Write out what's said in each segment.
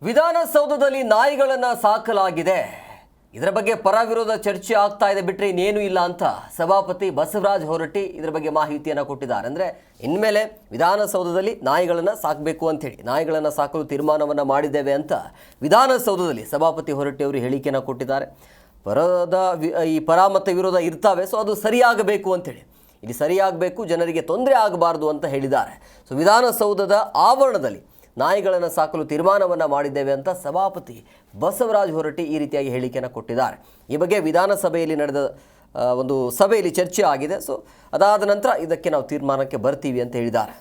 ವಿಧಾನಸೌಧದಲ್ಲಿ ನಾಯಿಗಳನ್ನು ಸಾಕಲಾಗಿದೆ. ಇದರ ಬಗ್ಗೆ ಪರ ವಿರೋಧ ಚರ್ಚೆ ಆಗ್ತಾ ಇದೆ ಬಿಟ್ಟರೆ ಇನ್ನೇನು ಇಲ್ಲ ಅಂತ ಸಭಾಪತಿ ಬಸವರಾಜ ಹೊರಟ್ಟಿ ಇದರ ಬಗ್ಗೆ ಮಾಹಿತಿಯನ್ನು ಕೊಟ್ಟಿದ್ದಾರೆ. ಅಂದರೆ ಇನ್ಮೇಲೆ ವಿಧಾನಸೌಧದಲ್ಲಿ ನಾಯಿಗಳನ್ನು ಸಾಕಬೇಕು ಅಂತೇಳಿ ನಾಯಿಗಳನ್ನು ಸಾಕಲು ತೀರ್ಮಾನವನ್ನು ಮಾಡಿದ್ದೇವೆ ಅಂತ ವಿಧಾನಸೌಧದಲ್ಲಿ ಸಭಾಪತಿ ಹೊರಟ್ಟಿ ಅವರು ಹೇಳಿಕೆಯನ್ನು ಕೊಟ್ಟಿದ್ದಾರೆ. ಈ ಪರ ಮತ್ತು ವಿರೋಧ ಇರ್ತಾವೆ, ಸೊ ಅದು ಸರಿಯಾಗಬೇಕು ಅಂತೇಳಿ, ಇಲ್ಲಿ ಸರಿಯಾಗಬೇಕು, ಜನರಿಗೆ ತೊಂದರೆ ಆಗಬಾರ್ದು ಅಂತ ಹೇಳಿದ್ದಾರೆ. ಸೊ ವಿಧಾನಸೌಧದ ಆವರಣದಲ್ಲಿ ನಾಯಿಗಳನ್ನು ಸಾಕಲು ತೀರ್ಮಾನವನ್ನು ಮಾಡಿದ್ದೇವೆ ಅಂತ ಸಭಾಪತಿ ಬಸವರಾಜ ಹೊರಟ್ಟಿ ಈ ರೀತಿಯಾಗಿ ಹೇಳಿಕೆಯನ್ನು ಕೊಟ್ಟಿದ್ದಾರೆ. ಈ ಬಗ್ಗೆ ವಿಧಾನಸಭೆಯಲ್ಲಿ ನಡೆದ ಒಂದು ಸಭೆಯಲ್ಲಿ ಚರ್ಚೆ ಆಗಿದೆ. ಸೊ ಅದಾದ ನಂತರ ಇದಕ್ಕೆ ನಾವು ತೀರ್ಮಾನಕ್ಕೆ ಬರ್ತೀವಿ ಅಂತ ಹೇಳಿದ್ದಾರೆ.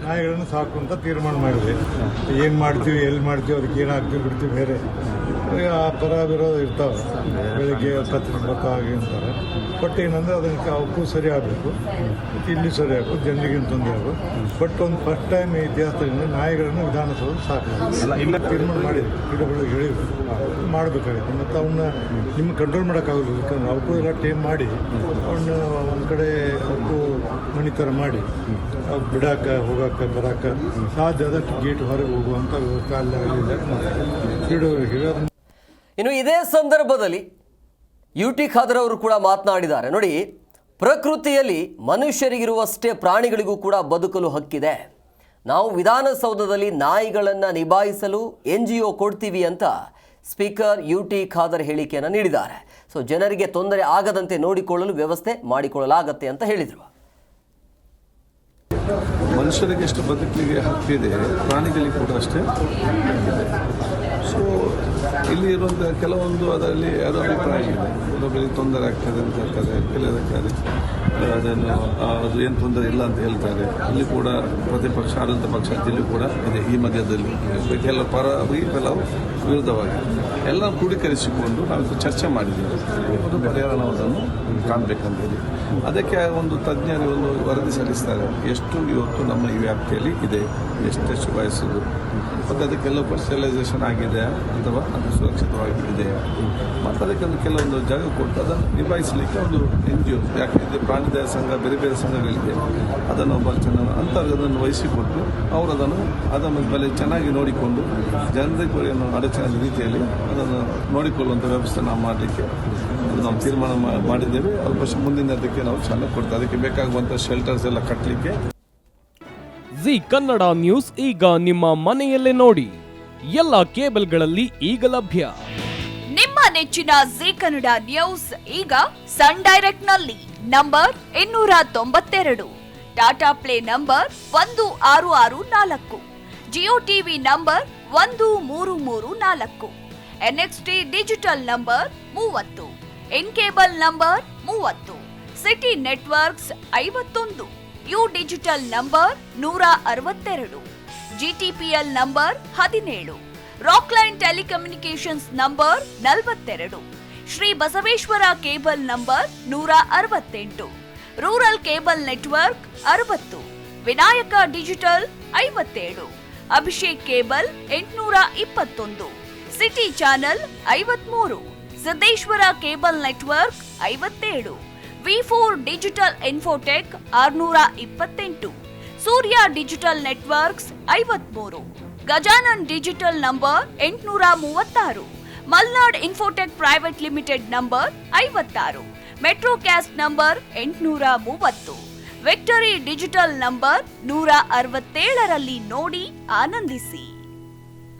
ನಾಯಿಗಳನ್ನು ಸಾಕು ಅಂತ ತೀರ್ಮಾನ ಮಾಡಿದೆ. ಏನು ಮಾಡ್ತೀವಿ, ಎಲ್ಲಿ ಮಾಡ್ತೀವಿ, ಅದಕ್ಕೆ ಏನು ಹಾಕ್ತೀವಿ ಬಿಡ್ತೀವಿ, ಬೇರೆ ಆ ಪರ ವಿರೋಧ ಇರ್ತಾವೆ. ಬೆಳಗ್ಗೆ ಕತ್ತರಿಸ್ಬೇಕು ಹಾಗೆ ಅಂತಾರೆ. ಬಟ್ ಏನಂದರೆ ಅದಕ್ಕೆ ಅವಕ್ಕೂ ಸರಿ ಆಗಬೇಕು, ಇಲ್ಲಿ ಸರಿ ಆಗಬೇಕು, ಜನರಿಗೆ ತೊಂದರೆ ಆಗಬೇಕು. ಬಟ್ ಒಂದು ಫಸ್ಟ್ ಟೈಮ್ ಇತಿಹಾಸದಿಂದ ನಾಯಿಗಳನ್ನು ವಿಧಾನಸೌಧ ಸಾಕಲಾಗಿದೆ. ತೀರ್ಮಾನ ಮಾಡಿದ್ವಿ, ಗಿಡಗಳಿಗೆ ಹೇಳಿದ್ರು ಮಾಡಬೇಕಾಗುತ್ತೆ. ಮತ್ತು ಅವನ್ನ ನಿಮ್ಗೆ ಕಂಟ್ರೋಲ್ ಮಾಡೋಕ್ಕಾಗಲ್ಲ, ಯಾಕಂದ್ರೆ ಅವಕ್ಕೂ ಎಲ್ಲ ಟೈಮ್ ಮಾಡಿ ಅವನ್ನ ಒಂದು ಕಡೆ ಅವಕ್ಕೂ ಮಣಿ ಥರ ಮಾಡಿ ಬಿಡಾಕ ಹೋಗಾಕ ಬರಾಕ ಸಾಧ್ಯ ಆದಷ್ಟು ಗೇಟ್ ಹೊರಗೆ ಹೋಗುವಂಥ ವ್ಯವಸ್ಥೆ ಅಲ್ಲಿ. ಇನ್ನು ಇದೇ ಸಂದರ್ಭದಲ್ಲಿ UT ಖಾದರ್ ಅವರು ಕೂಡ ಮಾತನಾಡಿದ್ದಾರೆ. ನೋಡಿ, ಪ್ರಕೃತಿಯಲ್ಲಿ ಮನುಷ್ಯರಿಗಿರುವಷ್ಟೇ ಪ್ರಾಣಿಗಳಿಗೂ ಕೂಡ ಬದುಕಲು ಹಕ್ಕಿದೆ. ನಾವು ವಿಧಾನಸೌಧದಲ್ಲಿ ನಾಯಿಗಳನ್ನು ನಿಭಾಯಿಸಲು NGO ಕೊಡ್ತೀವಿ ಅಂತ ಸ್ಪೀಕರ್ UT ಖಾದರ್ ಹೇಳಿಕೆಯನ್ನು ನೀಡಿದ್ದಾರೆ. ಸೊ ಜನರಿಗೆ ತೊಂದರೆ ಆಗದಂತೆ ನೋಡಿಕೊಳ್ಳಲು ವ್ಯವಸ್ಥೆ ಮಾಡಿಕೊಳ್ಳಲಾಗತ್ತೆ ಅಂತ ಹೇಳಿದರು. ಮನುಷ್ಯರಿಗೆ ಎಷ್ಟು ಬದುಕಲಿಗೆ ಹಕ್ಕಿದೆ, ಪ್ರಾಣಿಗಳಿಗೆ ಕೂಡ ಅಷ್ಟೇ ಇದೆ. ಸೊ ಇಲ್ಲಿ ಇರುವಂಥ ಕೆಲವೊಂದು ಅದರಲ್ಲಿ ಯಾರೋ ಅಭಿಪ್ರಾಯ ಇದೆ, ಕೆಲವೊಬ್ಬರಿಗೆ ತೊಂದರೆ ಆಗ್ತದೆ ಅಂತ ಹೇಳ್ತಾರೆ, ಕೆಲವೊಂದು ಅದನ್ನು ಅದು ಏನು ತೊಂದರೆ ಇಲ್ಲ ಅಂತ ಹೇಳ್ತಾರೆ. ಇಲ್ಲಿ ಕೂಡ ಪ್ರತಿಪಕ್ಷ ಆಡಳಿತ ಪಕ್ಷ ಇಲ್ಲಿ ಕೂಡ ಇದೆ. ಈ ಮಧ್ಯದಲ್ಲಿ ಕೆಲವು ಪರ ಕೆಲವು ವಿರುದ್ಧವಾಗಿ ಎಲ್ಲ ಕ್ರೋಢೀಕರಿಸಿಕೊಂಡು ನಾವು ಚರ್ಚೆ ಮಾಡಿದ್ದೇವೆ. ಒಂದು ಪರಿಹಾರ ನಾವು ಅದನ್ನು ಕಾಣಬೇಕಂತೇಳಿ ಅದಕ್ಕೆ ಒಂದು ತಜ್ಞರು ಒಂದು ವರದಿ ಸಲ್ಲಿಸ್ತಾರೆ. ಎಷ್ಟು ಇವತ್ತು ನಮ್ಮ ಈ ವ್ಯಾಪ್ತಿಯಲ್ಲಿ ಇದೆ, ಎಷ್ಟೆಷ್ಟು ವಯಸ್ಸದು, ಮತ್ತು ಅದಕ್ಕೆಲ್ಲ ಪರ್ಸನಲೈಸೇಷನ್ ಆಗಿದೆ ಅಥವಾ ಅದು ಸುರಕ್ಷಿತವಾಗಿ ಇದೆ, ಮತ್ತು ಅದಕ್ಕೆ ಒಂದು ಕೆಲವೊಂದು ಜಾಗ ಕೊಟ್ಟು ಅದನ್ನು ನಿಭಾಯಿಸಲಿಕ್ಕೆ ಒಂದು NGO, ಯಾಕೆಂದರೆ ಪ್ರಾಣಿದಯ ಸಂಘ ಬೇರೆ ಬೇರೆ ಸಂಘಗಳಿಗೆ ಅದನ್ನು ಒಬ್ಬ ಅದನ್ನು ವಹಿಸಿಕೊಟ್ಟು ಅವರು ಅದನ್ನು ಮೇಲೆ ಚೆನ್ನಾಗಿ ನೋಡಿಕೊಂಡು ಜನರಿಗೆ ಅಡಚಣೆ ರೀತಿಯಲ್ಲಿ ಅದನ್ನು ನೋಡಿಕೊಳ್ಳುವಂಥ ವ್ಯವಸ್ಥೆ ನಾವು ಮಾಡಲಿಕ್ಕೆ ನಾವು ತೀರ್ಮಾನ ಮಾಡಿದ್ದೇವೆ. ಅಲ್ಪ ಮುಂದಿನ ಅದಕ್ಕೆ ನಾವು ಚಾಲನೆ ಕೊಡ್ತೇವೆ. ಅದಕ್ಕೆ ಬೇಕಾಗುವಂಥ ಶೆಲ್ಟರ್ಸ್ ಎಲ್ಲ ಕಟ್ಟಲಿಕ್ಕೆ ಜಿ ಕನ್ನಡ ನ್ಯೂಸ್ ಈಗ ನಿಮ್ಮ ಮನೆಯಲ್ಲೇ ನೋಡಿ. ಎಲ್ಲ ಕೇಬಲ್ಗಳಲ್ಲಿ ಈಗ ಲಭ್ಯ. ನಿಮ್ಮ ನೆಚ್ಚಿನ ಜಿ ಕನ್ನಡ ನ್ಯೂಸ್ ಈಗ ಸನ್ ಡೈರೆಕ್ಟ್ ನಲ್ಲಿ number 292, Tata play number 1664, Jio TV number 1334, NXT digital number 30, in cable number 30, city networks 51, U digital number 162, GTPL number 17, Rockline telecommunications number 42, Shri Basaveshwara cable number 168, rural cable network 60, Vinayaka digital 57, Abhishek cable 821, city channel 53, Siddeshwara cable network 57, V4 digital Infotech 628, Surya digital networks 53, Gajanan digital number 836, Malnad Infotech private limited number 56, Metrocast number 830, Victory Digital number 167ರಲ್ಲಿ ನೋಡಿ ಆನಂದಿಸಿ.